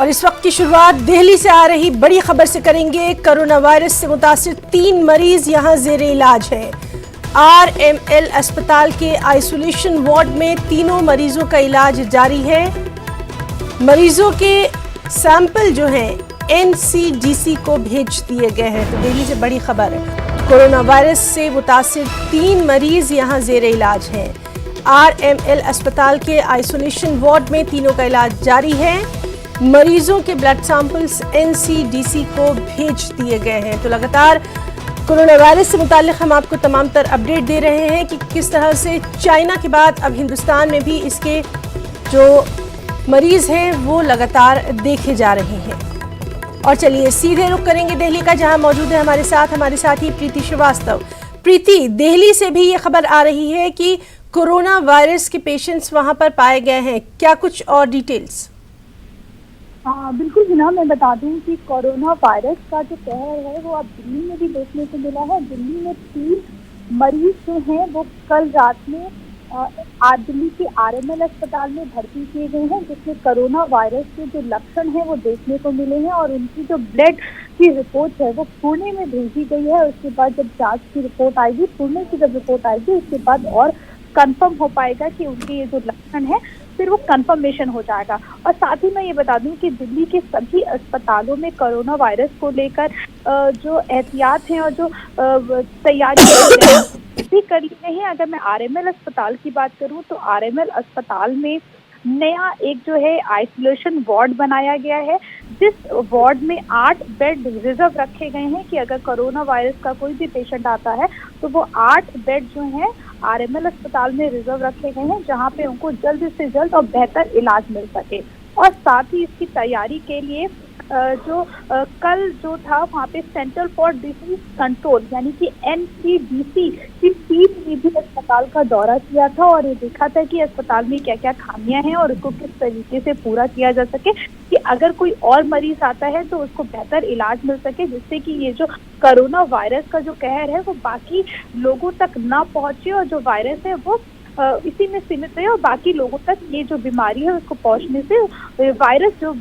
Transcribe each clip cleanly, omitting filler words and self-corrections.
और इस वक्त की शुरुआत दिल्ली से आ रही बड़ी खबर से करेंगे। कोरोना वायरस से मुतासिर 3 मरीज यहां जेर इलाज हैं। RML अस्पताल के आइसोलेशन वार्ड में तीनों मरीजों का इलाज जारी है। मरीजों के सैंपल जो हैं NCDC को भेज दिए गए हैं। तो दिल्ली से बड़ी खबर है, कोरोना वायरस से मुतासिर 3 मरीज यहां जेर इलाज हैं। RML अस्पताल के आइसोलेशन वार्ड में तीनों का इलाज जारी है। मरीजों के ब्लड सैंपल्स NCDC को भेज दिए गए हैं। तो लगातार कोरोना वायरस से मुताल्लिक हम आपको तमाम तर अपडेट दे रहे हैं कि किस तरह से चाइना के बाद अब हिंदुस्तान में भी इसके जो मरीज हैं वो लगातार देखे जा रहे हैं। और चलिए सीधे रुख करेंगे दिल्ली का, जहां मौजूद है हमारे साथी प्रीति श्रीवास्तव। प्रीति, दिल्ली से भी ये खबर आ रही है कि कोरोना वायरस के पेशेंट्स वहां पर पाए गए हैं, क्या कुछ और डिटेल्स? हाँ बिल्कुल हिना, मैं बता दूं कि कोरोना वायरस का जो कहर है वो अब दिल्ली में भी देखने को मिला है। दिल्ली में 3 मरीज जो हैं वो कल रात में दिल्ली के RML अस्पताल में भर्ती किए गए हैं, जिसमें कोरोना वायरस के जो लक्षण हैं वो देखने को मिले हैं। और उनकी जो ब्लड की रिपोर्ट है वो पुणे में भेजी गई है। उसके बाद जब जांच की रिपोर्ट आएगी, पुणे की जब रिपोर्ट आएगी, उसके बाद और कंफर्म हो पाएगा कि उनके ये जो लक्षण है फिर वो कंफर्मेशन हो जाएगा। और साथ ही मैं ये बता दूं कि दिल्ली के सभी अस्पतालों में कोरोना वायरस को लेकर जो एहतियात हैं और जो तैयारी भी कर ली गई है। अगर मैं RML अस्पताल की बात करूं तो RML अस्पताल में नया एक जो है आइसोलेशन वार्ड बनाया गया है, जिस वार्ड में 8 बेड रिजर्व रखे गए हैं कि अगर कोरोना वायरस का कोई भी पेशेंट आता है तो वो 8 बेड जो हैं RML अस्पताल में रिजर्व रखे गए हैं, जहां पे उनको जल्द से जल्द और बेहतर इलाज मिल सके। और साथ ही इसकी तैयारी के लिए कल जो था वहाँ पे सेंटर फॉर डिसीज कंट्रोल यानी कि NCDC की टीम ने भी अस्पताल का दौरा किया था और ये देखा था कि अस्पताल में क्या क्या खामियां हैं और उसको किस तरीके से पूरा किया जा सके कि अगर कोई और मरीज आता है तो उसको बेहतर इलाज मिल सके, जिससे कि ये जो कोरोना वायरस का जो कहर है वो बाकी लोगों तक ना पहुंचे और जो वायरस है वो इसी में सीमित रहे और बाकी लोगों तक ये जो बीमारी है उसको पहुंचने से वायरस जो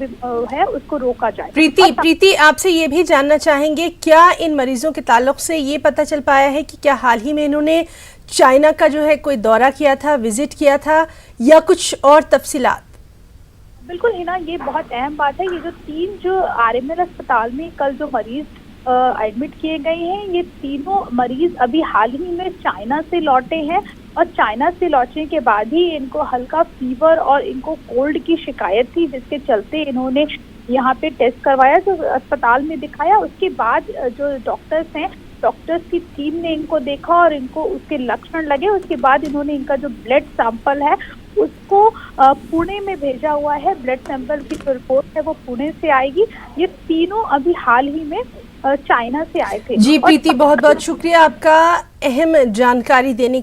है उसको रोका जाए। प्रीति आपसे ये भी जानना चाहेंगे, क्या इन मरीजों के ताल्लुक से ये पता चल पाया है कि क्या हाल ही में इन्होंने चाइना का जो है कोई दौरा किया था, विजिट किया था, या कुछ और तफसीलात? बिल्कुल हिना, ये बहुत अहम बात है। ये जो 3 जो RML अस्पताल में कल जो मरीज एडमिट किए गए हैं, ये तीनों मरीज अभी हाल ही में चाइना से लौटे हैं और चाइना से लौटने के बाद ही इनको हल्का फीवर और इनको कोल्ड की शिकायत थी, जिसके चलते इन्होंने यहाँ पे टेस्ट करवाया, जो अस्पताल में दिखाया। उसके बाद जो डॉक्टर्स हैं, डॉक्टर्स की टीम ने इनको देखा और इनको उसके लक्षण लगे। उसके बाद इन्होंने इनका जो ब्लड सैंपल है उसको पुणे में भेजा हुआ है। ब्लड सैंपल की जो रिपोर्ट है वो पुणे से आएगी। ये तीनों अभी हाल ही में चाइना से आए थे। जी प्रीति, बहुत बहुत शुक्रिया आपका अहम जानकारी देने के लिए।